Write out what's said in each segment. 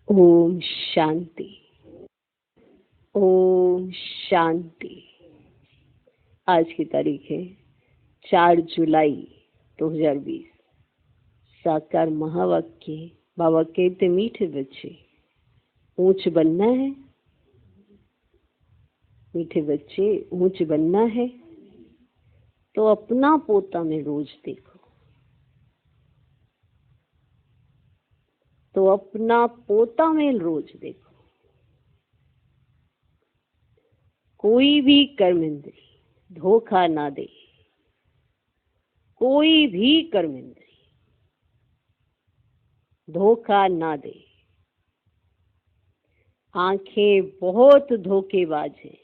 ओम शांति। ओम शांति। आज की तारीख है 4 जुलाई 2020। साकार महावाक्य। बाबा कहते मीठे बच्चे ऊंच बनना है। मीठे बच्चे ऊंच बनना है तो अपना पोता में रोज देखो। तो अपना पोता में रोज देखो। कोई भी कर्म इंद्री धोखा ना दे। कोई भी कर्म इंद्री धोखा ना दे। आंखें बहुत धोखेबाज हैं,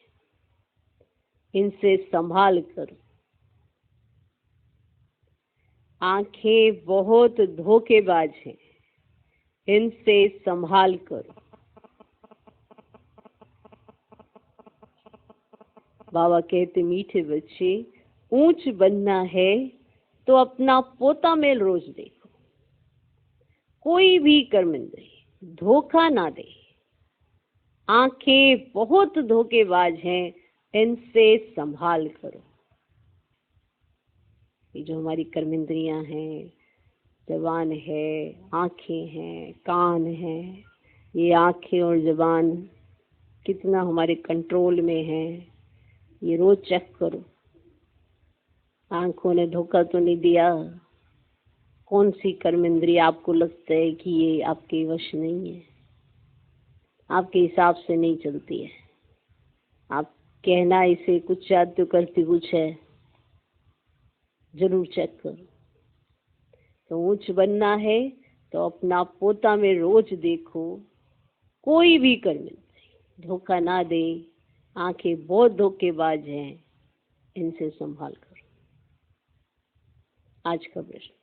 इनसे संभाल करो। आंखें बहुत धोखेबाज हैं, इनसे संभाल करो। बाबा कहते मीठे बच्चे ऊंच बनना है तो अपना पोता मेल रोज देखो। कोई भी कर्म इंद्री धोखा ना दे। आंखें बहुत धोखेबाज हैं, इनसे संभाल करो। ये जो हमारी कर्म इंद्रियां हैं, जबान है, आंखें हैं, कान हैं, ये आंखें और जबान कितना हमारे कंट्रोल में है, ये रोज चेक करो। आंखों ने धोखा तो नहीं दिया? कौन सी कर्म इंद्रिय आपको लगता है कि ये आपके वश नहीं है, आपके हिसाब से नहीं चलती है? आप कहना इसे कुछ चाहते हो, करती कुछ है। जरूर चेक करो। तो ऊंच बनना है तो अपना पोता में रोज देखो। कोई भी कर्म इंद्रिय धोखा ना दे। आंखें बहुत धोखेबाज हैं, इनसे संभाल करो। आज का प्रश्न,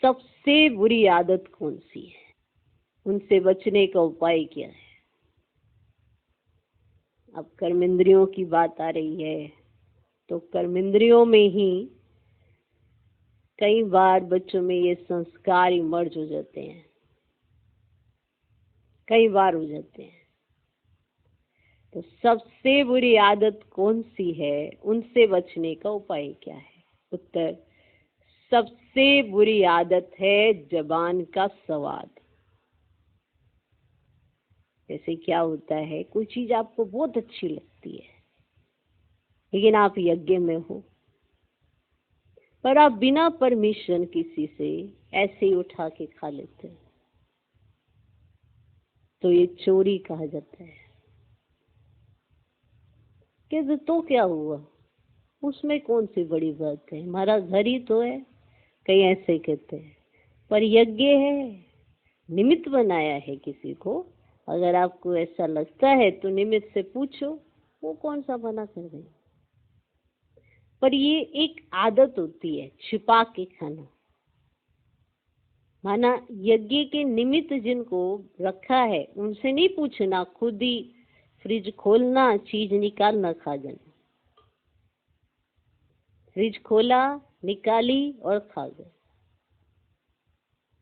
सबसे बुरी आदत कौन सी है? उनसे बचने का उपाय क्या है? अब कर्मेंद्रियों की बात आ रही है तो कर्मेंद्रियों में ही कई बार बच्चों में ये संस्कार इमर्ज हो जाते हैं, कई बार हो जाते हैं। तो सबसे बुरी आदत कौन सी है, उनसे बचने का उपाय क्या है? उत्तर, सबसे बुरी आदत है जबान का स्वाद। जैसे क्या होता है, कोई चीज आपको बहुत अच्छी लगती है लेकिन आप यज्ञ में हो, पर आप बिना परमिशन किसी से ऐसे ही उठा के खा लेते हैं, तो ये चोरी कहा जाता है। कहते तो क्या हुआ, उसमें कौन सी बड़ी बात है, हमारा घर ही तो है। कई ऐसे कहते हैं, पर यज्ञ है, निमित्त बनाया है किसी को। अगर आपको ऐसा लगता है तो निमित्त से पूछो, वो कौन सा मना कर रहे हैं। पर ये एक आदत होती है छिपा के खाना। माना यज्ञ के निमित्त जिनको रखा है उनसे नहीं पूछना, खुद ही फ्रिज खोलना, चीज निकालना, खा जाना। फ्रिज खोला, निकाली और खा गए।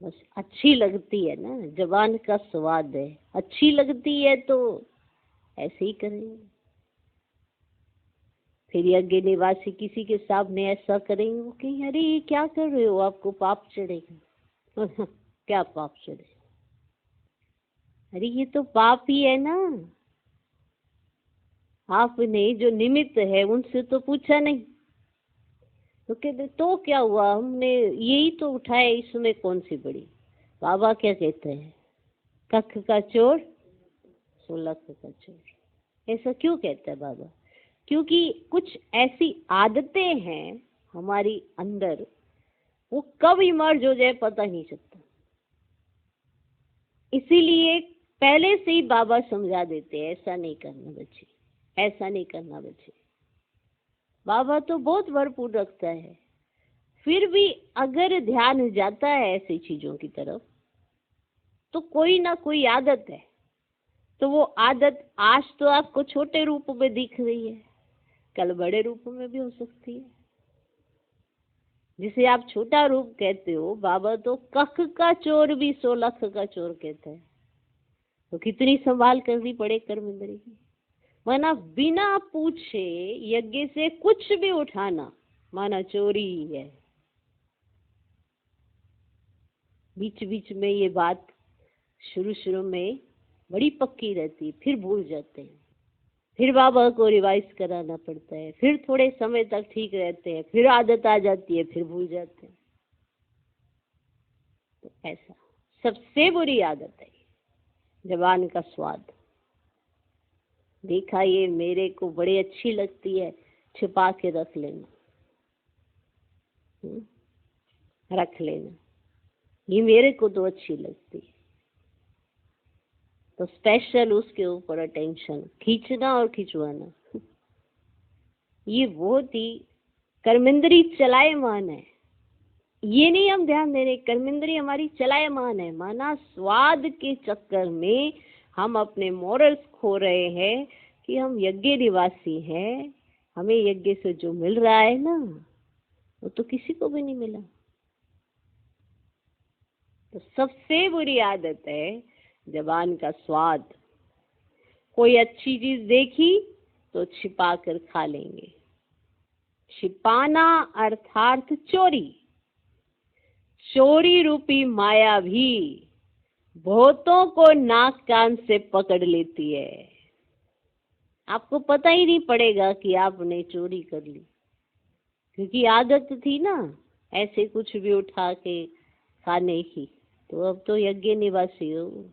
बस अच्छी लगती है ना, जबान का स्वाद है, अच्छी लगती है तो ऐसे ही करेंगे। फिर यज्ञ निवासी किसी के सामने ऐसा करेंगे, वो कहेंगे अरे ये क्या कर रहे हो, आपको पाप चढ़ेगा। क्या पाप चढ़ेगा? अरे ये तो पाप ही है ना। आपने जो निमित्त है उनसे तो पूछा नहीं। तो कहते तो क्या हुआ, हमने यही तो उठाया, इसमें कौन सी बड़ी। बाबा क्या कहते हैं, कख का चोर 16 का चोर। ऐसा क्यों कहता है बाबा? क्योंकि कुछ ऐसी आदतें हैं हमारी अंदर, वो कब इमर्ज हो जाए पता नहीं चलता। इसीलिए पहले से ही बाबा समझा देते हैं, ऐसा नहीं करना बच्चे, ऐसा नहीं करना बच्चे। बाबा तो बहुत भरपूर रखता है, फिर भी अगर ध्यान जाता है ऐसी चीजों की तरफ तो कोई ना कोई आदत है। तो वो आदत आज तो आपको छोटे रूप में दिख रही है, कल बड़े रूप में भी हो सकती है। जिसे आप छोटा रूप कहते हो, बाबा तो कख का चोर भी 16 का चोर कहते हैं। तो कितनी संभाल करनी पड़े कर्म इंद्री की। माना बिना पूछे यज्ञ से कुछ भी उठाना माना चोरी ही है। बीच बीच में ये बात शुरू शुरू में बड़ी पक्की रहती है, फिर भूल जाते हैं, फिर बाबा को रिवाइज कराना पड़ता है, फिर थोड़े समय तक ठीक रहते हैं, फिर आदत आ जाती है, फिर भूल जाते हैं। तो ऐसा सबसे बुरी आदत है जबान का स्वाद। देखा ये मेरे को बड़ी अच्छी लगती है, छिपा के रख लेना, रख लेना, ये मेरे को तो अच्छी लगती है, तो स्पेशल उसके ऊपर अटेंशन, खींचना और खिंचवाना। ये बहुत ही कर्मेंद्री चलायमान है। ये नहीं हम ध्यान दे रहे, कर्मेंद्री हमारी चलायमान है। माना स्वाद के चक्कर में हम अपने मॉरल्स खो रहे हैं कि हम यज्ञ निवासी हैं, हमें यज्ञ से जो मिल रहा है ना वो तो किसी को भी नहीं मिला। तो सबसे बुरी आदत है जबान का स्वाद। कोई अच्छी चीज देखी तो छिपा कर खा लेंगे। छिपाना अर्थात चोरी। चोरी रूपी माया भी बहुतों को नाक कान से पकड़ लेती है। आपको पता ही नहीं पड़ेगा कि आपने चोरी कर ली, क्योंकि आदत थी ना ऐसे कुछ भी उठा के खाने की। तो अब तो यज्ञ निवासी हो,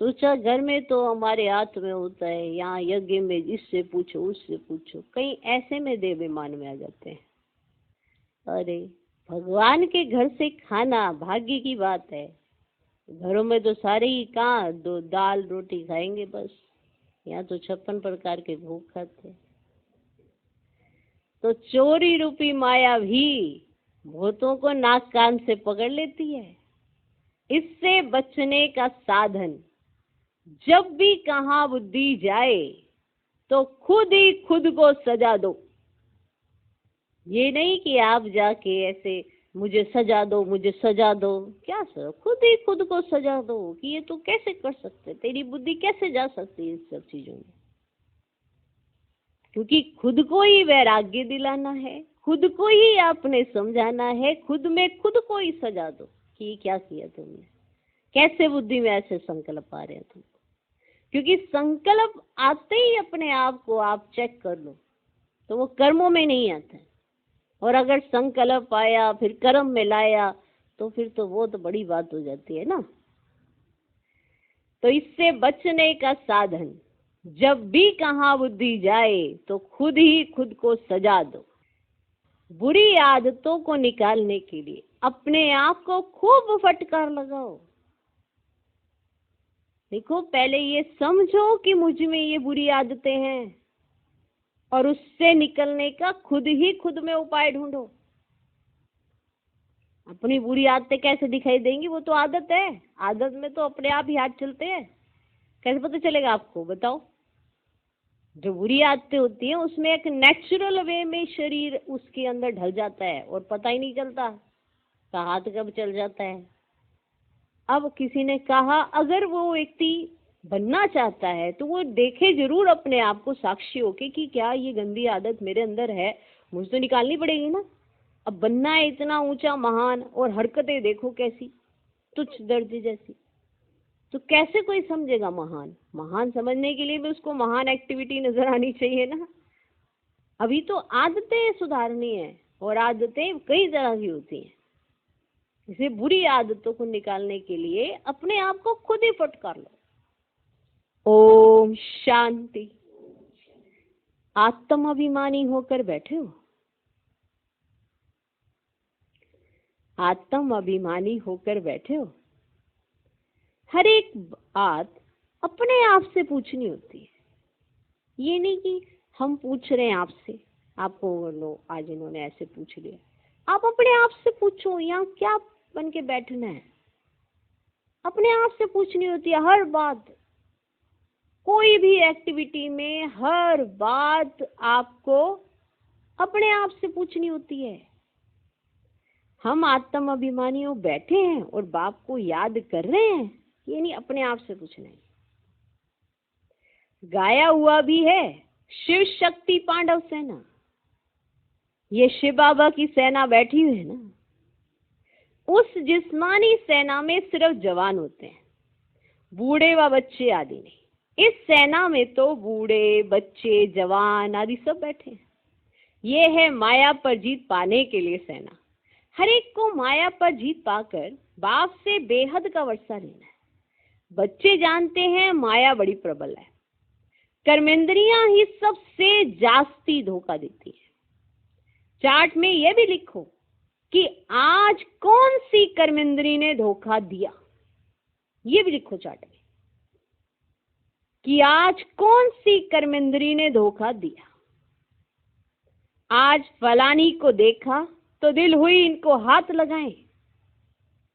सोचा घर में तो हमारे हाथ में होता है, यहाँ यज्ञ में इससे पूछो उससे पूछो, कहीं ऐसे में देवाभिमान में आ जाते हैं। अरे भगवान के घर से खाना भाग्य की बात है। घरों में तो सारे ही कहाँ दो दाल रोटी खाएंगे बस, यहाँ तो 56 प्रकार के भोग खाते हैं। तो चोरी रूपी माया भी भूतों को नाक कान से पकड़ लेती है। इससे बचने का साधन, जब भी कहाँ बुद्धि जाए तो खुद ही खुद को सजा दो। ये नहीं कि आप जाके ऐसे मुझे सजा दो मुझे सजा दो, क्या सर, खुद ही खुद को सजा दो कि ये तो कैसे कर सकते, तेरी बुद्धि कैसे जा सकती है इन सब चीजों में। क्योंकि खुद को ही वैराग्य दिलाना है, खुद को ही आपने समझाना है, खुद में खुद को ही सजा दो कि ये क्या किया तुमने, कैसे बुद्धि में ऐसे संकल्प आ रहे हैं तुमको। क्योंकि संकल्प आते ही अपने आप को आप चेक कर लो तो वो कर्मों में नहीं आता है। और अगर संकल्प आया फिर कर्म में लाया तो फिर तो वो तो बड़ी बात हो जाती है ना। तो इससे बचने का साधन, जब भी कहाँ बुद्धि जाए तो खुद ही खुद को सजा दो। बुरी आदतों को निकालने के लिए अपने आप को खूब फटकार लगाओ। देखो पहले ये समझो कि मुझ में ये बुरी आदतें हैं और उससे निकलने का खुद ही खुद में उपाय ढूंढो। अपनी बुरी आदतें कैसे दिखाई देंगी, वो तो आदत है, आदत में तो अपने आप ही हाथ चलते हैं। कैसे पता चलेगा आपको, बताओ। जो बुरी आदतें होती हैं उसमें एक नेचुरल वे में शरीर उसके अंदर ढल जाता है और पता ही नहीं चलता का हाथ कब चल जाता है। अब किसी ने कहा अगर वो व्यक्ति बनना चाहता है तो वो देखे जरूर अपने आप को साक्षी होके कि क्या ये गंदी आदत मेरे अंदर है, मुझे तो निकालनी पड़ेगी ना। अब बनना है इतना ऊंचा महान और हरकतें देखो कैसी तुच्छ दर्जे जैसी, तो कैसे कोई समझेगा महान। महान समझने के लिए भी उसको महान एक्टिविटी नजर आनी चाहिए ना। अभी तो आदतें सुधारनी है और आदतें कई तरह की होती हैं। इसे बुरी आदतों को निकालने के लिए अपने आप को खुद ही फटकार लो। ओम शांति। आत्म अभिमानी होकर बैठे हो, आत्म अभिमानी होकर बैठे हो। हर एक बात अपने आप से पूछनी होती है। ये नहीं कि हम पूछ रहे हैं आपसे, आपको लो आज इन्होंने ऐसे पूछ लिया, आप अपने आप से पूछो यहाँ क्या बन के बैठना है। अपने आप से पूछनी होती है हर बात, कोई भी एक्टिविटी में हर बात आपको अपने आप से पूछनी होती है। हम आत्म अभिमानियों बैठे हैं और बाप को याद कर रहे हैं ये नहीं, अपने आप से पूछना है। गाया हुआ भी है शिव शक्ति पांडव सेना, ये शिव बाबा की सेना बैठी हुई है ना। उस जिस्मानी सेना में सिर्फ जवान होते हैं, बूढ़े व बच्चे आदि नहीं। इस सेना में तो बूढ़े, बच्चे, जवान आदि सब बैठे हैं। ये है माया पर जीत पाने के लिए सेना। हर एक को माया पर जीत पाकर बाप से बेहद का वर्षा लेना है। बच्चे जानते हैं माया बड़ी प्रबल है, कर्मेंद्रियां ही सबसे जास्ती धोखा देती है। चार्ट में यह भी लिखो कि आज कौन सी कर्मेंद्री ने धोखा दिया, ये भी लिखो चार्ट में कि आज कौन सी कर्मेंद्री ने धोखा दिया। आज फलानी को देखा तो दिल हुई इनको हाथ लगाएं,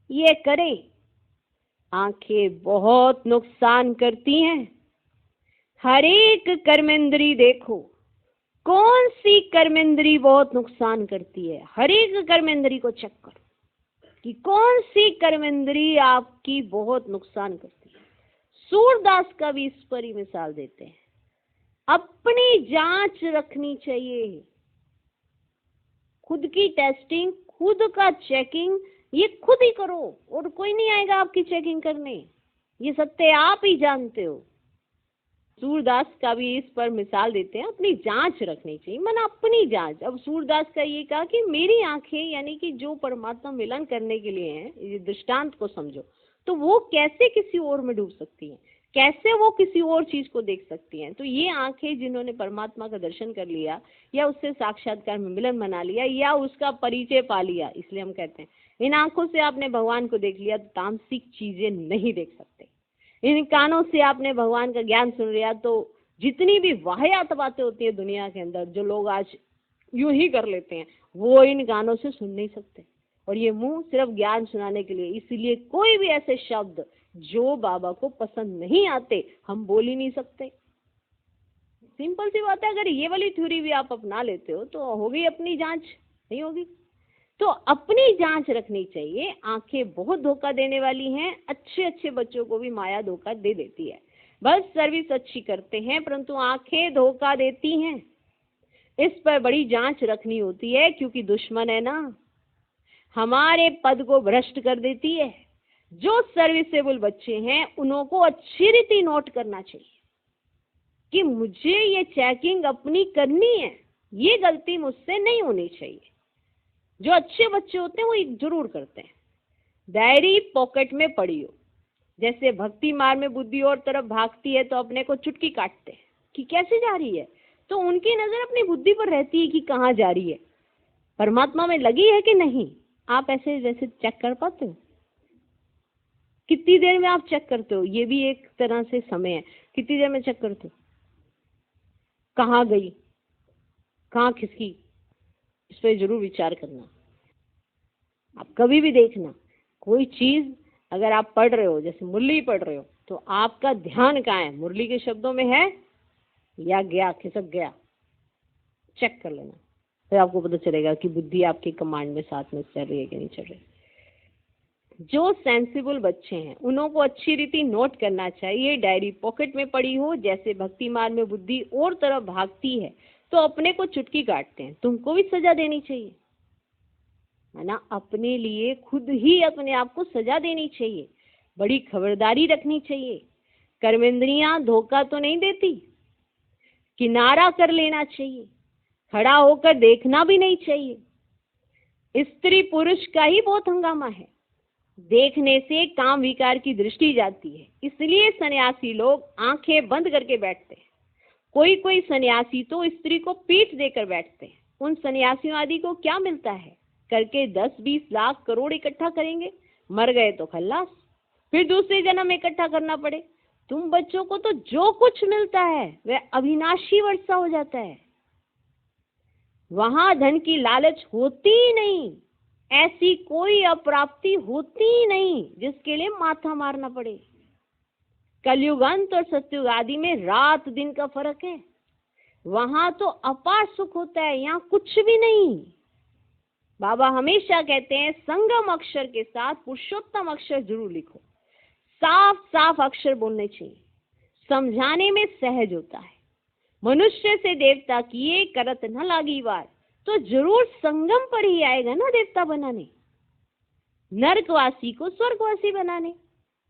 ये करें। आंखें बहुत नुकसान करती हैं। हर एक कर्मेंद्री देखो कौन सी कर्मेंद्री बहुत नुकसान करती है। हर एक कर्मेंद्री को चेक करो कि कौन सी कर्मेंद्री आपकी बहुत नुकसान करती है। सूरदास का भी इस पर ही मिसाल देते हैं। अपनी जांच रखनी चाहिए, खुद की टेस्टिंग, खुद का चेकिंग ये खुद ही करो और कोई नहीं आएगा आपकी चेकिंग करने। ये सत्य आप ही जानते हो। सूरदास का भी इस पर मिसाल देते हैं, अपनी जांच रखनी चाहिए, मन अपनी जांच। अब सूरदास का ये कहा कि मेरी आंखें यानी कि जो परमात्मा मिलन करने के लिए हैं, ये दृष्टांत को समझो, तो वो कैसे किसी और में डूब सकती हैं, कैसे वो किसी और चीज को देख सकती हैं। तो ये आंखें जिन्होंने परमात्मा का दर्शन कर लिया या उससे साक्षात्कार में मिलन मना लिया या उसका परिचय पा लिया, इसलिए हम कहते हैं इन आंखों से आपने भगवान को देख लिया तो तामसिक चीजें नहीं देख सकते। इन कानों से आपने भगवान का ज्ञान सुन लिया तो जितनी भी वाहियात बातें होती है दुनिया के अंदर, जो लोग आज यूं ही कर लेते हैं, वो इन कानों से सुन नहीं सकते। और ये मुंह सिर्फ ज्ञान सुनाने के लिए, इसलिए कोई भी ऐसे शब्द जो बाबा को पसंद नहीं आते हम बोल ही नहीं सकते। सिंपल सी बात है। अगर ये वाली थ्योरी भी आप अपना लेते हो तो होगी अपनी जांच, नहीं होगी। तो अपनी जांच रखनी चाहिए। आंखें बहुत धोखा देने वाली हैं। अच्छे अच्छे बच्चों को भी माया धोखा दे देती है। बस सर्विस अच्छी करते हैं परंतु आंखें धोखा देती हैं। इस पर बड़ी जांच रखनी होती है क्योंकि दुश्मन है ना, हमारे पद को भ्रष्ट कर देती है। जो सर्विसेबल बच्चे हैं उनको अच्छी रीति नोट करना चाहिए कि मुझे ये चेकिंग अपनी करनी है, ये गलती मुझसे नहीं होनी चाहिए। जो अच्छे बच्चे होते हैं वो जरूर करते हैं। डायरी पॉकेट में पड़ी हो, जैसे भक्ति मार्ग में बुद्धि और तरफ भागती है तो अपने को चुटकी काटते हैं कि कैसे जा रही है, तो उनकी नजर अपनी बुद्धि पर रहती है कि कहाँ जा रही है, परमात्मा में लगी है कि नहीं। आप ऐसे जैसे चेक कर पाते हो? कितनी देर में आप चेक करते हो? ये भी एक तरह से समय है। कितनी देर में चेक करते हो? कहाँ गई, कहाँ खिसकी, इस पर जरूर विचार करना। आप कभी भी देखना कोई चीज अगर आप पढ़ रहे हो, जैसे मुरली पढ़ रहे हो, तो आपका ध्यान कहाँ है, मुरली के शब्दों में है या गया, खिसक गया, चेक कर लेना। फिर आपको पता चलेगा कि बुद्धि आपके कमांड में साथ में चल रही है कि नहीं चल रही। जो सेंसिबल बच्चे हैं उनको अच्छी रीति नोट करना चाहिए। डायरी पॉकेट में पड़ी हो, जैसे भक्ति मार्ग में बुद्धि और तरफ भागती है तो अपने को चुटकी काटते हैं। तुमको भी सजा देनी चाहिए, है ना। अपने लिए खुद ही अपने आप को सजा देनी चाहिए, बड़ी खबरदारी रखनी चाहिए। कर्मेंद्रियां धोखा तो नहीं देती, किनारा कर लेना चाहिए, खड़ा होकर देखना भी नहीं चाहिए। स्त्री पुरुष का ही बहुत हंगामा है, देखने से काम विकार की दृष्टि जाती है, इसलिए सन्यासी लोग आंखें बंद करके बैठते हैं। कोई कोई सन्यासी तो स्त्री को पीठ देकर बैठते हैं। उन सन्यासियों आदि को क्या मिलता है, करके 10-20 लाख करोड़ इकट्ठा करेंगे, मर गए तो खल्लास, फिर दूसरे जन्म इकट्ठा करना पड़े। तुम बच्चों को तो जो कुछ मिलता है वह अविनाशी वर्षा हो जाता है, वहां धन की लालच होती ही नहीं, ऐसी कोई अप्राप्ति होती ही नहीं जिसके लिए माथा मारना पड़े। कलयुग अंत और सतयुग आदि में रात दिन का फर्क है। वहां तो अपार सुख होता है, यहाँ कुछ भी नहीं। बाबा हमेशा कहते हैं संगम अक्षर के साथ पुरुषोत्तम अक्षर जरूर लिखो। साफ साफ अक्षर बोलने चाहिए, समझाने में सहज होता है। मनुष्य से देवता किए करत न लागी वार, तो जरूर संगम पर ही आएगा ना देवता बनाने, नरकवासी को स्वर्गवासी बनाने।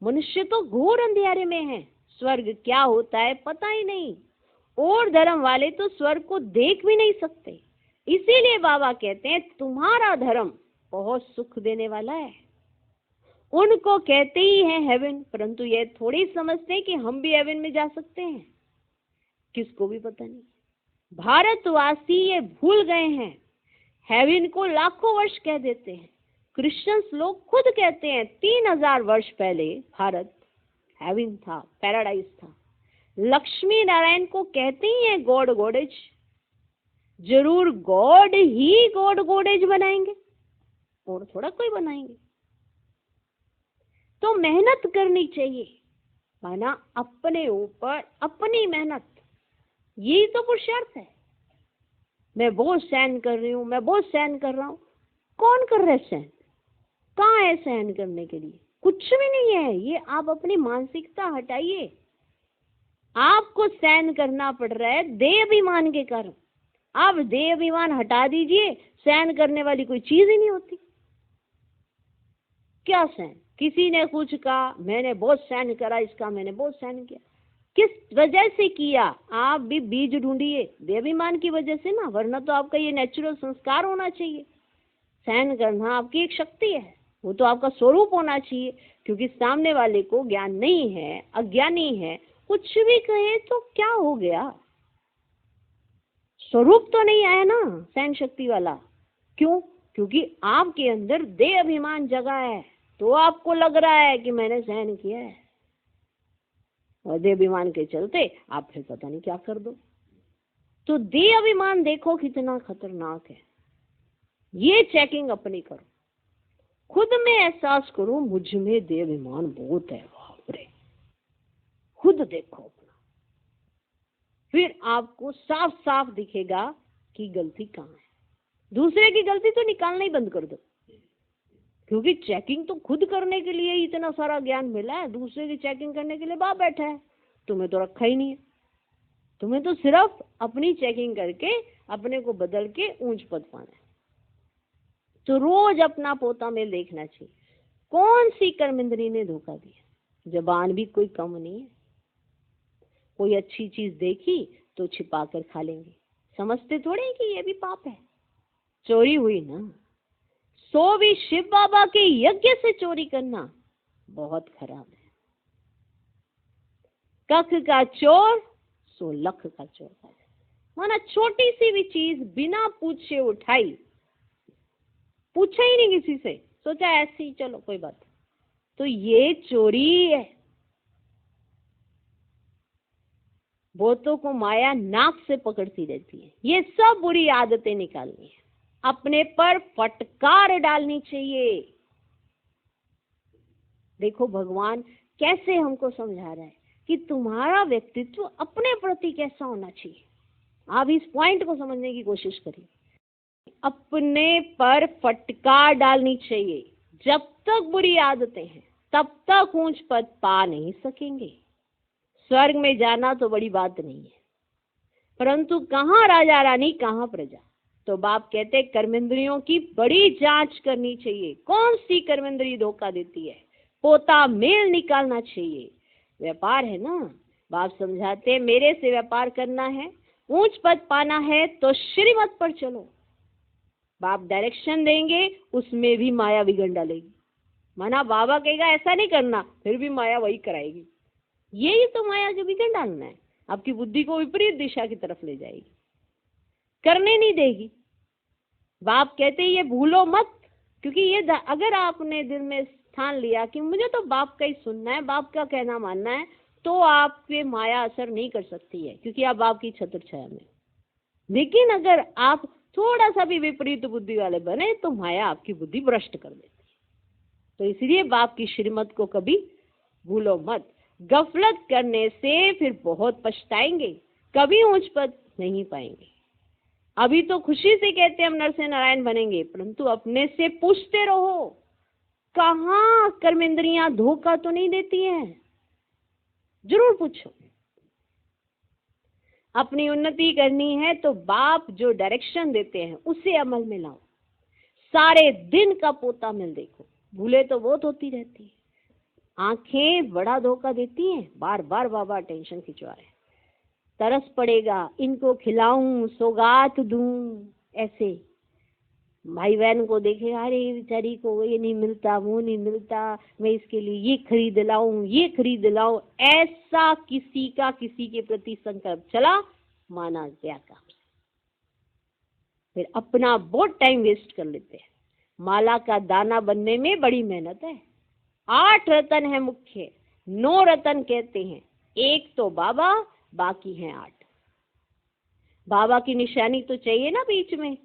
मनुष्य तो घोर अंधियारे में है, स्वर्ग क्या होता है पता ही नहीं, और धर्म वाले तो स्वर्ग को देख भी नहीं सकते। इसीलिए बाबा कहते हैं तुम्हारा धर्म बहुत सुख देने वाला है। उनको कहते ही है हेवन, परंतु ये थोड़ी समझते हैं कि हम भी हेवन में जा सकते हैं, किसको भी पता नहीं। भारतवासी ये भूल गए हैं, हेवन को लाखों वर्ष कह देते हैं। क्रिश्चियंस लोग खुद कहते हैं 3000 वर्ष पहले भारत हेवन था, पैराडाइज था। लक्ष्मी नारायण को कहते ही है गॉड गॉडेज, जरूर गॉड ही गॉड गॉडेज बनाएंगे और थोड़ा कोई बनाएंगे। तो मेहनत करनी चाहिए, माना अपने ऊपर अपनी मेहनत, यही तो पुरुषार्थ है। मैं बहुत सहन कर रही हूँ, मैं बहुत सहन कर रहा हूँ, कौन कर रहा है सहन? कहाँ है सहन करने के लिए? कुछ भी नहीं है। ये आप अपनी मानसिकता हटाइए। आपको सहन करना पड़ रहा है देह अभिमान के कारण। आप देह अभिमान हटा दीजिए, सहन करने वाली कोई चीज ही नहीं होती। क्या सहन? किसी ने कुछ कहा, मैंने बहुत सहन करा इसका, मैंने बहुत सहन किया, किस वजह से किया? आप भी बीज ढूंढिए, देहाभिमान की वजह से ना, वरना तो आपका ये नेचुरल संस्कार होना चाहिए। सहन करना आपकी एक शक्ति है, वो तो आपका स्वरूप होना चाहिए। क्योंकि सामने वाले को ज्ञान नहीं है, अज्ञानी है, कुछ भी कहे तो क्या हो गया, स्वरूप तो नहीं आया ना सहन शक्ति वाला। क्यों? क्योंकि आपके अंदर देह अभिमान जगा है, तो आपको लग रहा है कि मैंने सहन किया है, और देह अभिमान के चलते आप फिर पता नहीं क्या कर दो। तो देह अभिमान देखो कितना खतरनाक है। ये चेकिंग अपनी करो, खुद में एहसास करो मुझ में देह अभिमान बहुत है, बाप रे, खुद देखो अपना, फिर आपको साफ साफ दिखेगा कि गलती कहाँ है। दूसरे की गलती तो निकालना ही बंद कर दो, क्योंकि चेकिंग तो खुद करने के लिए इतना सारा ज्ञान मिला है, दूसरे की चेकिंग करने के लिए बाप बैठा है। तुम्हें तो रखा ही नहीं है, तुम्हें तो सिर्फ अपनी चेकिंग करके अपने को बदल के ऊंच पद पाना है। तो रोज अपना पोता मेल देखना चाहिए, कौन सी कर्मेंद्री ने धोखा दिया। जबान भी कोई कम नहीं है, कोई अच्छी चीज देखी तो छिपा कर खा लेंगे, समझते थोड़े कि ये भी पाप है। चोरी हुई ना, सो भी शिव बाबा के यज्ञ से चोरी करना बहुत खराब है। कख का चोर सो लख का चोर है। माना छोटी सी भी चीज बिना पूछे उठाई, पूछा ही नहीं किसी से, सोचा ऐसे ही चलो कोई बात, तो ये चोरी है। बहुतों को माया नाक से पकड़ती रहती है। ये सब बुरी आदतें निकालनी है, अपने पर फटकार डालनी चाहिए। देखो भगवान कैसे हमको समझा रहा है कि तुम्हारा व्यक्तित्व अपने प्रति कैसा होना चाहिए। आप इस पॉइंट को समझने की कोशिश करिए। अपने पर फटकार डालनी चाहिए। जब तक बुरी आदतें हैं तब तक ऊंच पद पा नहीं सकेंगे। स्वर्ग में जाना तो बड़ी बात नहीं है, परंतु कहाँ राजा रानी कहाँ प्रजा। तो बाप कहते कर्मेंद्रियों की बड़ी जांच करनी चाहिए, कौन सी कर्मेंद्री धोखा देती है, पोता मेल निकालना चाहिए। व्यापार है ना, बाप समझाते मेरे से व्यापार करना है, ऊंच पद पाना है तो श्रीमत पर चलो। बाप डायरेक्शन देंगे, उसमें भी माया बिगड़ डालेगी। माना बाबा कहेगा ऐसा नहीं करना, फिर भी माया वही कराएगी। यही तो माया के बिगड़ डालना है, आपकी बुद्धि को विपरीत दिशा की तरफ ले जाएगी, करने नहीं देगी। बाप कहते ये भूलो मत, क्योंकि ये अगर आपने दिल में स्थान लिया कि मुझे तो बाप का ही सुनना है, बाप का कहना मानना है, तो आप पे माया असर नहीं कर सकती है, क्योंकि आप बाप की छत्र छाया में। लेकिन अगर आप थोड़ा सा भी विपरीत बुद्धि वाले बने तो माया आपकी बुद्धि भ्रष्ट कर देती है। तो इसलिए बाप की श्रीमत को कभी भूलो मत। गफलत करने से फिर बहुत पछताएंगे, कभी ऊंच पद नहीं पाएंगे। अभी तो खुशी से कहते हम नर से नारायण बनेंगे, परंतु अपने से पूछते रहो कहाँ कर्मेंद्रियां धोखा तो नहीं देती हैं? जरूर पूछो। अपनी उन्नति करनी है तो बाप जो डायरेक्शन देते हैं उसे अमल में लाओ। सारे दिन का पोता मिल देखो, भूले तो बहुत होती रहती है। आंखें बड़ा धोखा देती हैं, बार बार बाबा टेंशन खिंचवा रहे हैं, तरस पड़ेगा, इनको खिलाऊं, सौगात दूं, ऐसे भाई बहन को देखेगा, अरे बेचारी को ये नहीं मिलता, वो नहीं मिलता, मैं इसके लिए ये खरीद लाऊं, ये खरीद लाऊं, ऐसा किसी का किसी के प्रति संकल्प चला, माना गया काम से। फिर अपना बहुत टाइम वेस्ट कर लेते हैं। माला का दाना बनने में बड़ी मेहनत है। 8 रतन है मुख्य, 9 रतन कहते हैं, एक तो बाबा, बाकी हैं 8। बाबा की निशानी तो चाहिए ना बीच में।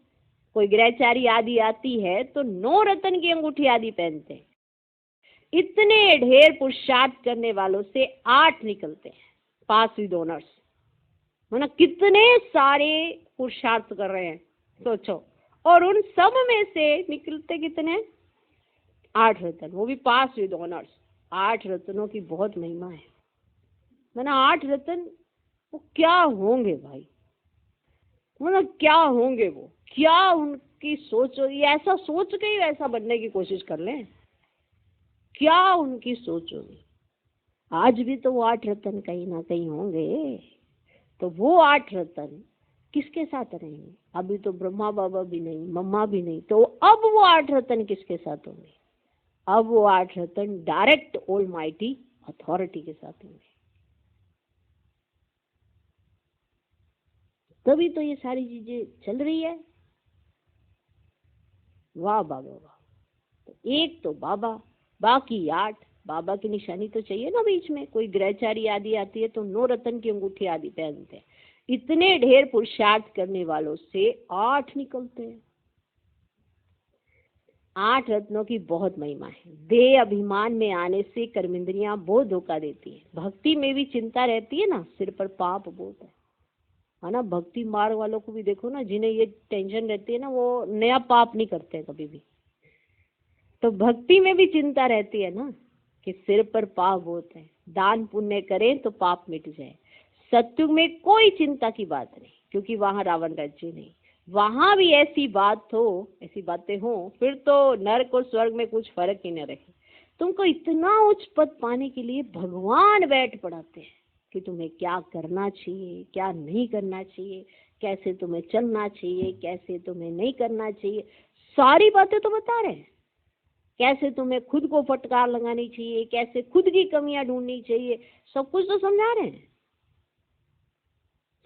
कोई ग्रहचारी आदि आती है तो 9 रतन की अंगूठी आदि पहनते हैं। इतने ढेर पुरुषार्थ करने वालों से 8 निकलते हैं पास विद ऑनर्स। मतलब कितने सारे पुरुषार्थ कर रहे हैं सोचो, और उन सब में से निकलते कितने? 8 रतन, वो भी पास विद ऑनर्स। 8 रत्नों की बहुत महिमा है। मैंने 8 रतन वो क्या होंगे भाई, मतलब क्या होंगे वो, क्या उनकी सोच होगी? ऐसा सोच के ही वैसा बनने की कोशिश कर लें, क्या उनकी सोच होगी? आज भी तो वो 8 रतन कहीं ना कहीं होंगे। तो वो 8 रतन किसके साथ रहेंगे? अभी तो ब्रह्मा बाबा भी नहीं, मम्मा भी नहीं, तो अब वो 8 रतन किसके साथ होंगे? अब वो 8 रतन डायरेक्ट ऑलमाइटी अथॉरिटी के साथ होंगे। तभी तो ये सारी चीजें चल रही है। वाह बाबा वाह। तो एक तो बाबा, बाकी 8। बाबा की निशानी तो चाहिए ना बीच में। कोई ग्रहचारी आदि आती है तो 9 रतन की अंगूठी आदि पहनते हैं। इतने ढेर पुरुषार्थ करने वालों से 8 निकलते हैं। 8 रत्नों की बहुत महिमा है। देह अभिमान में आने से कर्मेंद्रियां बहुत धोखा देती है। भक्ति में भी चिंता रहती है ना, सिर पर पाप बहुत है ना। भक्ति मार्ग वालों को भी देखो ना, जिन्हें ये टेंशन रहती है ना, वो नया पाप नहीं करते कभी भी। तो भक्ति में भी चिंता रहती है ना कि सिर पर पाप बहुत है, दान पुण्य करें तो पाप मिट जाए। सत्युग में कोई चिंता की बात नहीं, क्योंकि वहां रावण राज्य नहीं। वहां भी ऐसी बातें हो, फिर तो नरक और स्वर्ग में कुछ फर्क ही न रहे। तुमको इतना उच्च पद पाने के लिए भगवान बैठ पढ़ाते हैं कि तुम्हें क्या करना चाहिए, क्या नहीं करना चाहिए, कैसे तुम्हें चलना चाहिए, कैसे तुम्हें नहीं करना चाहिए, सारी बातें तो बता रहे हैं। कैसे तुम्हें खुद को फटकार लगानी चाहिए, कैसे खुद की कमियां ढूंढनी चाहिए, सब कुछ तो समझा रहे हैं।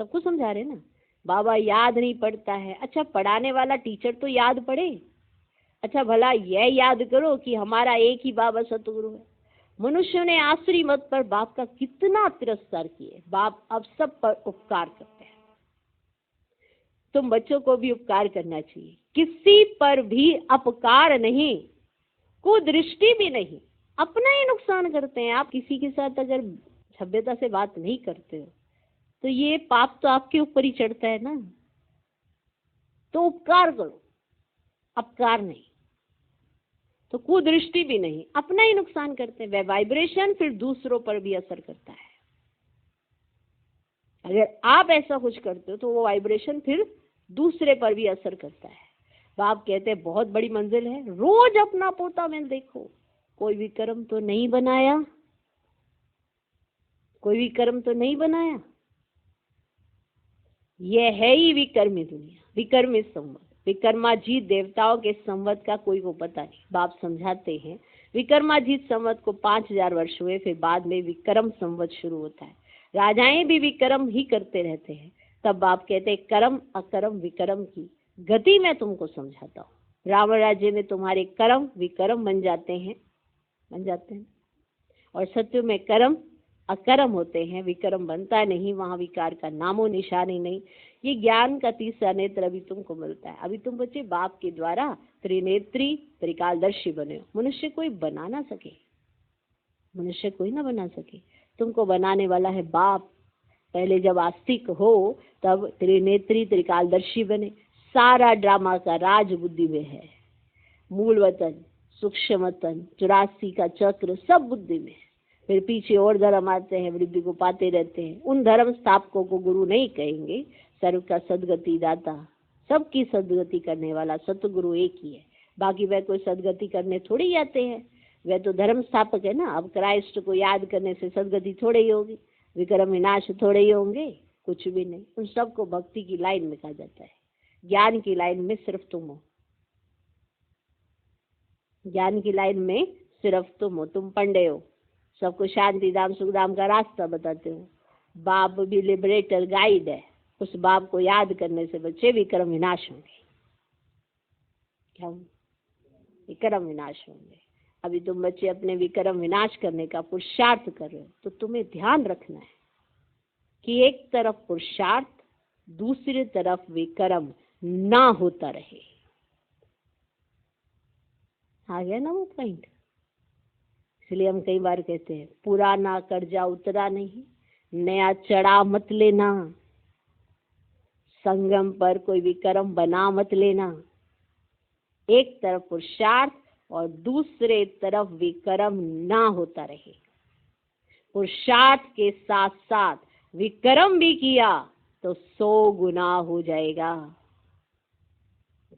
सब कुछ समझा रहे हैं ना। बाबा याद नहीं पड़ता है, अच्छा पढ़ाने वाला टीचर तो याद पड़े। अच्छा भला यह याद करो कि हमारा एक ही बाबा सतगुरु है। मनुष्यों ने आसुरी मत पर बाप का कितना तिरस्कार किए। बाप अब सब पर उपकार करते हैं। तुम बच्चों को भी उपकार करना चाहिए, किसी पर भी अपकार नहीं, कुदृष्टि भी नहीं, अपना ही नुकसान करते हैं। आप किसी के साथ अगर सभ्यता से बात नहीं करते हो तो ये पाप तो आपके ऊपर ही चढ़ता है ना। तो उपकार करो, अपकार नहीं। तो कुदृष्टि भी नहीं, अपना ही नुकसान करते हैं। वह वाइब्रेशन फिर दूसरों पर भी असर करता है। अगर आप ऐसा कुछ करते हो तो वो वाइब्रेशन फिर दूसरे पर भी असर करता है। बाप कहते हैं बहुत बड़ी मंजिल है, रोज अपना पोता में देखो। कोई भी कर्म तो नहीं बनाया, कोई भी कर्म तो नहीं बनाया। यह है ही विकर्मी दुनिया, विकर्मी संवत। विकर्माजीत देवताओं के संवत का कोई को पता नहीं। बाप समझाते हैं विकर्माजीत संवत को 5000 वर्ष हुए, फिर बाद में विक्रम संवत शुरू होता है। राजाएं भी विक्रम ही करते रहते हैं। तब बाप कहते हैं कर्म अकर्म विक्रम की गति मैं तुमको समझाता हूँ। रावण राज्य में तुम्हारे कर्म विक्रम बन जाते हैं, और सत्य में कर्म अकर्म होते हैं, विक्रम बनता नहीं। वहां विकार का नामो निशान ही नहीं। ये ज्ञान का तीसरा नेत्र अभी तुमको मिलता है। अभी तुम बच्चे बाप के द्वारा त्रिनेत्री त्रिकालदर्शी बने हो। मनुष्य कोई बना ना सके, मनुष्य कोई ना बना सके, तुमको बनाने वाला है बाप। पहले जब आस्तिक हो तब त्रिनेत्री त्रिकालदर्शी बने। सारा ड्रामा का राज बुद्धि में है। मूल वचन सूक्ष्मतन 84 का चक्र सब बुद्धि में है। फिर पीछे और धर्म आते हैं, वृद्धि को पाते रहते हैं। उन धर्म स्थापकों को गुरु नहीं कहेंगे। सर्व का सदगति दाता, सबकी सदगति करने वाला सतगुरु एक ही है। बाकी वह कोई सदगति करने थोड़ी आते हैं, वह तो धर्म स्थापक है ना। अब क्राइस्ट को याद करने से सदगति थोड़े ही होगी, विक्रम विनाश थोड़े ही होंगे, कुछ भी नहीं। उन सबको भक्ति की लाइन में कहा जाता है। ज्ञान की लाइन में सिर्फ तुम हो, ज्ञान की लाइन में सिर्फ तुम हो। तुम पंडे हो, सबको शांति धाम सुख धाम का रास्ता बताते हो। बाप भी लिबरेटर गाइड है, उस बाप को याद करने से बच्चे विक्रम विनाश होंगे। क्या विक्रम विनाश होंगे? अभी तुम बच्चे अपने विक्रम विनाश करने का पुरुषार्थ कर रहे हो, तो तुम्हें ध्यान रखना है कि एक तरफ पुरुषार्थ, दूसरी तरफ विक्रम ना होता रहे। आ गया ना वो पॉइंट? इसलिए हम कई बार कहते हैं पुराना कर्जा उतरा नहीं, नया चढ़ा मत लेना, संगम पर कोई विक्रम बना मत लेना। एक तरफ पुरुषार्थ और दूसरे तरफ विक्रम ना होता रहे। पुरुषार्थ के साथ साथ विक्रम भी किया तो 100 गुना हो जाएगा।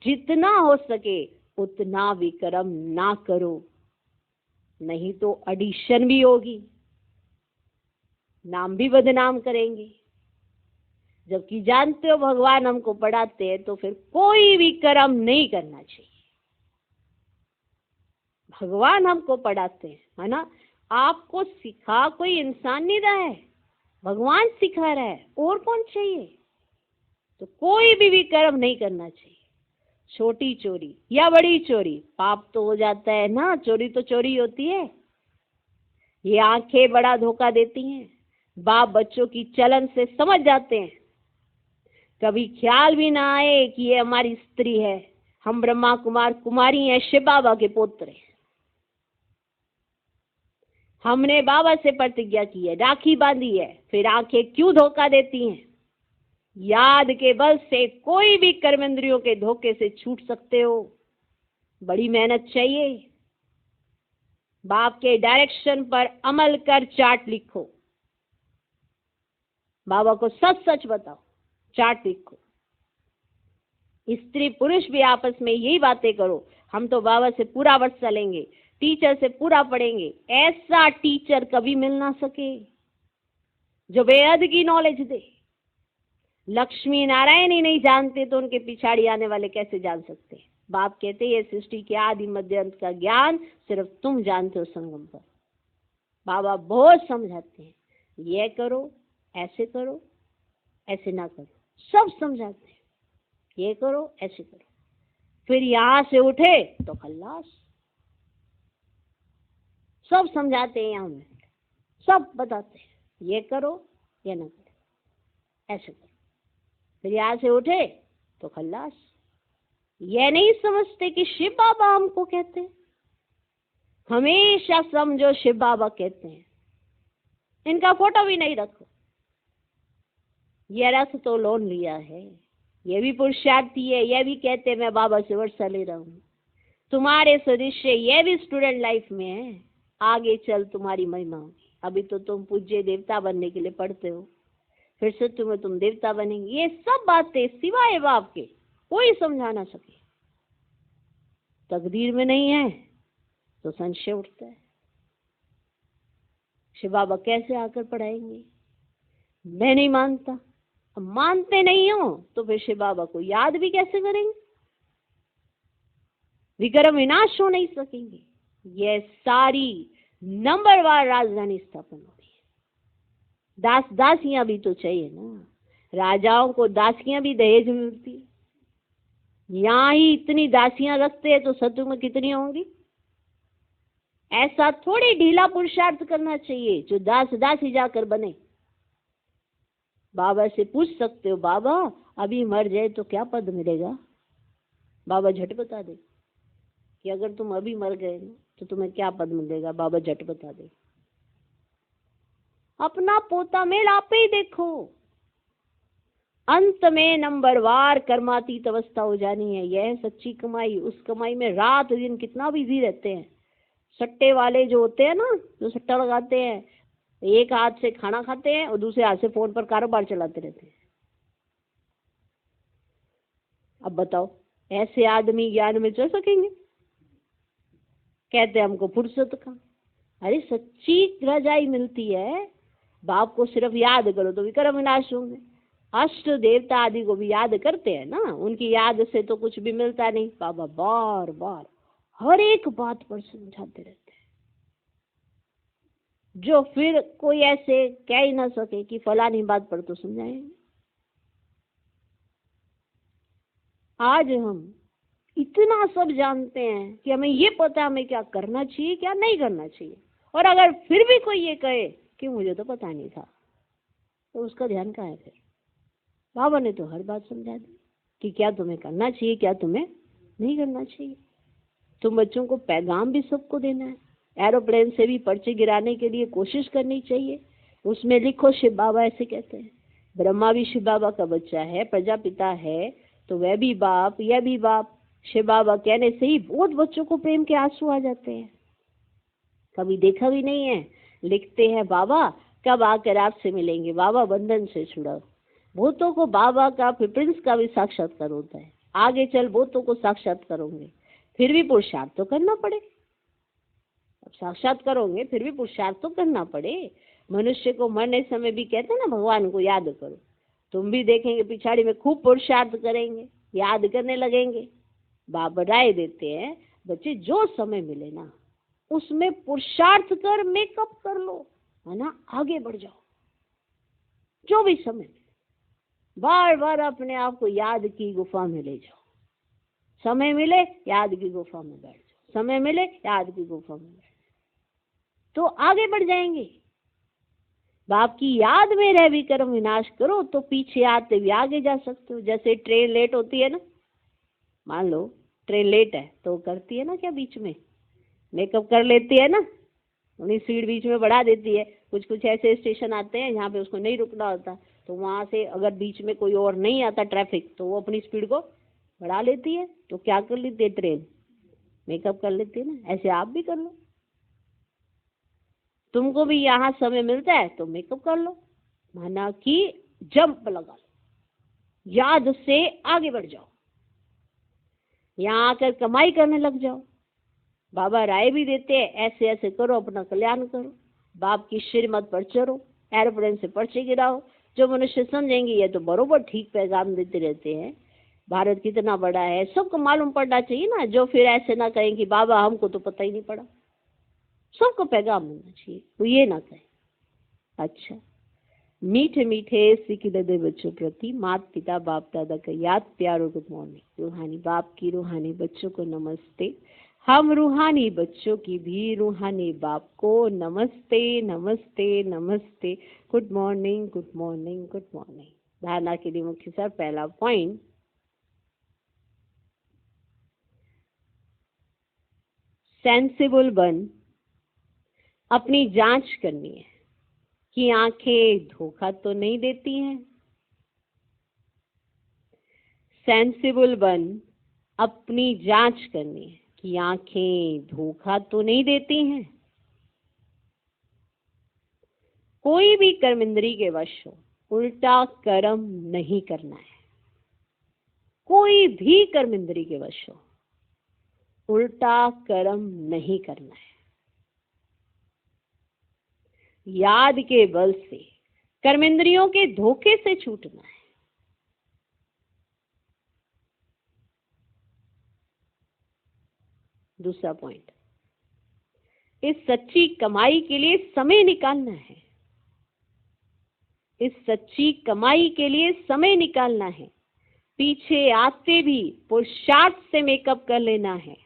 जितना हो सके उतना विक्रम ना करो, नहीं तो एडिशन भी होगी, नाम भी बदनाम करेंगे। जबकि जानते हो भगवान हमको पढ़ाते हैं तो फिर कोई भी कर्म नहीं करना चाहिए। भगवान हमको पढ़ाते हैं, है ना। आपको सिखा कोई इंसान नहीं रहा है, भगवान सिखा रहा है, और कौन चाहिए। तो कोई भी कर्म नहीं करना चाहिए। छोटी चोरी या बड़ी चोरी पाप तो हो जाता है ना, चोरी तो चोरी होती है। ये आंखें बड़ा धोखा देती हैं। बाप बच्चों की चलन से समझ जाते हैं। कभी ख्याल भी ना आए कि ये हमारी स्त्री है, हम ब्रह्मा कुमार कुमारी हैं, शिव बाबा के पुत्र हैं। हमने बाबा से प्रतिज्ञा की है, राखी बांधी है, फिर आंखें क्यों धोखा देती हैं। याद के बल से कोई भी कर्मेंद्रियों के धोखे से छूट सकते हो। बड़ी मेहनत चाहिए। बाप के डायरेक्शन पर अमल कर चार्ट लिखो। बाबा को सच सच बताओ, चार्ट लिखो। स्त्री पुरुष भी आपस में यही बातें करो, हम तो बाबा से पूरा वर्ष चलेंगे, टीचर से पूरा पढ़ेंगे। ऐसा टीचर कभी मिल ना सके जो बेहद की नॉलेज दे। लक्ष्मी नारायण ही नहीं जानते तो उनके पिछाड़ी आने वाले कैसे जान सकते हैं। बाप कहते हैं ये सृष्टि के आदि मध्य अंत का ज्ञान सिर्फ तुम जानते हो संगम पर। बाबा बहुत समझाते हैं, ये करो, ऐसे करो, ऐसे ना करो, सब समझाते हैं। ये करो, ऐसे करो। फिर यहां से उठे तो खल्लास। सब समझाते हैं, यहाँ में सब बताते हैं, ये करो, ये ना करो, ऐसे करो। फिर यहाँ से उठे तो खल्लास। ये नहीं समझते कि शिव बाबा हमको कहते हैं। हमेशा समझो शिव बाबा कहते हैं। इनका फोटो भी नहीं रखो। ये रख तो लोन लिया है, ये भी पुरुषार्थी है, ये भी कहते हैं मैं बाबा से वर्षा ले रहा हूँ। तुम्हारे सदस्य ये भी स्टूडेंट लाइफ में है, आगे चल तुम्हारी महिमा होगी। अभी तो तुम पूज्य देवता बनने के लिए पढ़ते हो, फिर से तुम्हें तुम देवता बनेंगे। ये सब बातें सिवाय बाप के कोई समझा ना सके। तकदीर में नहीं है तो संशय उठता है। शिव बाबा कैसे आकर पढ़ाएंगे? मैं नहीं मानता। अब मानते नहीं हो तो फिर शिव बाबा को याद भी कैसे करेंगे? विक्रम विनाश हो नहीं सकेंगे। ये सारी नंबरवार राजधानी स्थापन हो रही है। दास दासियां भी तो चाहिए ना। राजाओं को दासियां भी दहेज में मिलती है। यहाँ ही इतनी दासियां रखते हैं तो सत्युग में कितनी होंगी? ऐसा थोड़ी ढीला पुरुषार्थ करना चाहिए जो दास दासी जाकर बने। बाबा से पूछ सकते हो, बाबा अभी मर जाए तो क्या पद मिलेगा? बाबा झट बता दे कि अगर तुम अभी मर गए ना तो तुम्हें क्या पद मिलेगा। बाबा झट बता दे। अपना पोता मेल आप ही देखो। अंत में नंबरवार कर्मातीत अवस्था हो जानी है। यह सच्ची कमाई। उस कमाई में रात दिन कितना बिजी रहते हैं। सट्टे वाले जो होते हैं ना, जो सट्टा लगाते हैं, एक हाथ से खाना खाते हैं और दूसरे हाथ से फोन पर कारोबार चलाते रहते हैं। अब बताओ, ऐसे आदमी ज्ञान में चल सकेंगे? कहते हैं हमको फुर्सत का। अरे सच्ची रजाई मिलती है। बाप को सिर्फ याद करो तो विक्रम विनाश होंगे। अष्ट देवता आदि को भी याद करते हैं ना, उनकी याद से तो कुछ भी मिलता नहीं। बाबा बार बार हर एक बात पर समझाते रहते हैं, जो फिर कोई ऐसे कह ही ना सके कि फलानी बात पर तो समझाएंगे। आज हम इतना सब जानते हैं कि हमें ये पता हमें क्या करना चाहिए क्या नहीं करना चाहिए, और अगर फिर भी कोई ये कहे कि मुझे तो पता नहीं था, तो उसका ध्यान कहाँ है? फिर बाबा ने तो हर बात समझा दी कि क्या तुम्हें करना चाहिए क्या तुम्हें नहीं करना चाहिए। तुम बच्चों को पैगाम भी सबको देना है। एरोप्लेन से भी पर्चे गिराने के लिए कोशिश करनी चाहिए। उसमें लिखो शिव बाबा ऐसे कहते हैं। ब्रह्मा भी शिव बाबा का बच्चा है, प्रजापिता है, तो वह भी बाप यह भी बाप। शिव बाबा कहने से ही बहुत बच्चों को प्रेम के आंसू आ जाते हैं। कभी देखा भी नहीं है, लिखते हैं बाबा कब आकर आपसे मिलेंगे, बाबा बंधन से छुड़ाओ। भूतों को बाबा का फिर प्रिंस का भी साक्षात्कार होता है। आगे चल भूतों को साक्षात्कार होंगे, फिर भी पुरुषार्थ तो करना पड़े। अब साक्षात करोगे फिर भी पुरुषार्थ तो करना पड़े। मनुष्य को मरने समय भी कहते हैं ना भगवान को याद करो। तुम भी देखेंगे पिछाड़ी में खूब पुरुषार्थ करेंगे, याद करने लगेंगे। बाबा राय देते हैं बच्चे जो समय मिले ना उसमें पुरुषार्थ कर, मेकअप कर लो, है ना, आगे बढ़ जाओ। जो भी समय मिले बार बार अपने आप को याद की गुफा में ले जाओ। समय मिले याद की गुफा में बैठ जाओ, समय मिले याद की गुफा में बैठ जाओ, तो आगे बढ़ जाएंगे। बाप की याद में रह विक्रम विनाश करो तो पीछे आते भी आगे जा सकते हो। जैसे ट्रेन लेट होती है ना, मान लो ट्रेन लेट है तो करती है ना क्या, बीच में मेकअप कर लेती है ना, उन्हीं स्पीड बीच में बढ़ा देती है। कुछ कुछ ऐसे स्टेशन आते हैं जहाँ पे उसको नहीं रुकना होता, तो वहां से अगर बीच में कोई और नहीं आता ट्रैफिक तो वो अपनी स्पीड को बढ़ा लेती है। तो क्या कर लेती है ट्रेन, मेकअप कर लेती है ना। ऐसे आप भी कर लो। तुमको भी यहाँ समय मिलता है तो मेकअप कर लो, माना कि जंप लगा लो, याद से आगे बढ़ जाओ, यहाँ आकर कमाई करने लग जाओ। बाबा राय भी देते हैं ऐसे ऐसे करो, अपना कल्याण करो, बाप की श्रीमत पर चलो, एरोप्लेन से पर्चे गिराओ। जो मनुष्य समझेंगे ये तो बरोबर ठीक पैगाम देते रहते हैं। भारत कितना बड़ा है सबको मालूम पड़ना चाहिए ना। जो फिर ऐसे ना कहें कि बाबा हमको तो पता ही नहीं पड़ा, सबको पैगाम मिलना चाहिए, वो ये ना कहे। अच्छा, मीठे मीठे सीख दे बच्चों प्रति माता पिता बाप दादा का याद प्यार और गुड मॉर्निंग। रूहानी बाप की रूहानी बच्चों को नमस्ते। हम रूहानी बच्चों की भी रूहानी बाप को नमस्ते नमस्ते नमस्ते। Good morning good morning good morning. धारणा के लिए मुख्य सर पहला पॉइंट, सेंसिबल बन, अपनी जांच करनी है कि आंखें धोखा तो नहीं देती हैं। सेंसिबल बन, अपनी जांच करनी है कि आंखें धोखा तो नहीं देती हैं। कोई भी कर्म इंद्री के वश हो, उल्टा कर्म नहीं करना है। कोई भी कर्म इंद्री के वश हो, उल्टा कर्म नहीं करना है। याद के बल से कर्मेंद्रियों के धोखे से छूटना है। दूसरा पॉइंट, इस सच्ची कमाई के लिए समय निकालना है। इस सच्ची कमाई के लिए समय निकालना है। पीछे आते भी पुरुषार्थ से मेकअप कर लेना है।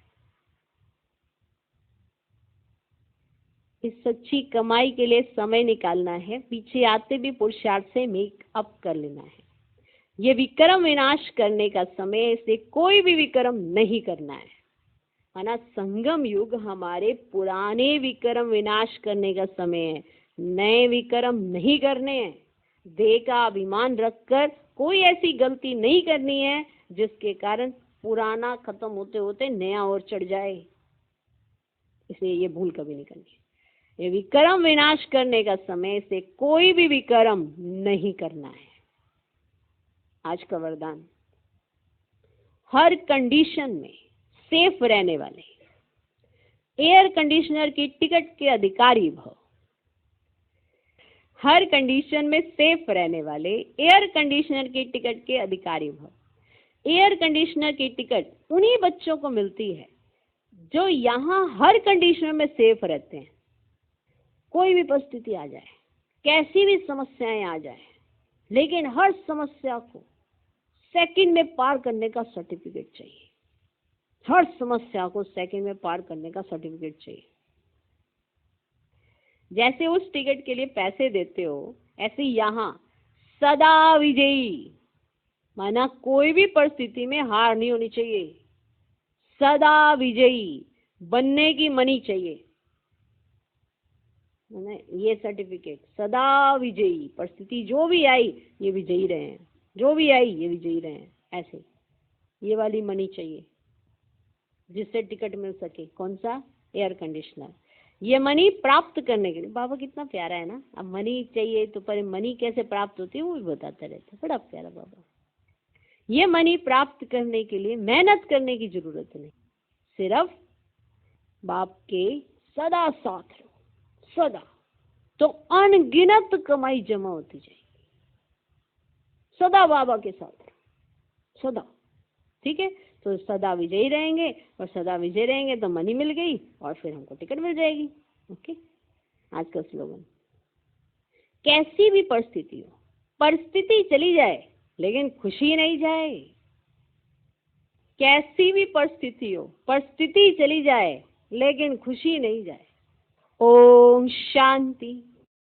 इस सच्ची कमाई के लिए समय निकालना है, पीछे आते भी पुरुषार्थ से मेकअप कर लेना है। ये विक्रम विनाश करने का समय, इसे कोई भी विक्रम नहीं करना है। माना संगम युग हमारे पुराने विक्रम विनाश करने का समय है, नए विक्रम नहीं करने हैं। देह का अभिमान रखकर कोई ऐसी गलती नहीं करनी है जिसके कारण पुराना खत्म होते होते नया और चढ़ जाए। इसलिए ये भूल कभी नहीं करनी है। ये विकर्म विनाश करने का समय से कोई भी विकर्म नहीं करना है। आज का वरदान, हर कंडीशन में सेफ रहने वाले एयर कंडीशनर की टिकट के अधिकारी भव। हर कंडीशन में सेफ रहने वाले एयर कंडीशनर की टिकट के अधिकारी भव। एयर कंडीशनर की टिकट उन्हीं बच्चों को मिलती है जो यहाँ हर कंडीशन में सेफ रहते हैं। कोई भी परिस्थिति आ जाए, कैसी भी समस्याएं आ जाए, लेकिन हर समस्या को सेकंड में पार करने का सर्टिफिकेट चाहिए। हर समस्या को सेकंड में पार करने का सर्टिफिकेट चाहिए। जैसे उस टिकट के लिए पैसे देते हो, ऐसे यहाँ सदा विजयी, माना कोई भी परिस्थिति में हार नहीं होनी चाहिए। सदा विजयी बनने की मनी चाहिए, ये सर्टिफिकेट। सदा विजयी, परिस्थिति जो भी आई ये विजयी रहे हैं, जो भी आई ये विजयी रहे हैं, ऐसे ये वाली मनी चाहिए जिससे टिकट मिल सके। कौन सा? Air conditioner. ये मनी प्राप्त करने के लिए, बाबा कितना प्यारा है ना। अब मनी चाहिए तो पर मनी कैसे प्राप्त होती है वो भी बताते रहते, बड़ा प्यारा बाबा। ये मनी प्राप्त करने के लिए मेहनत करने की जरूरत नहीं, सिर्फ बाप के सदा साथ रहो, सदा, तो अनगिनत कमाई जमा होती जाएगी। सदा बाबा के साथ रहो, सदा। ठीक है, तो सदा विजयी रहेंगे, और सदा विजय रहेंगे तो मनी मिल गई और फिर हमको टिकट मिल जाएगी। ओके, आज का स्लोगन, कैसी भी परिस्थिति हो, परिस्थिति चली जाए लेकिन खुशी नहीं जाए। कैसी भी परिस्थिति हो, परिस्थिति चली जाए लेकिन खुशी नहीं जाए। ओम शांति।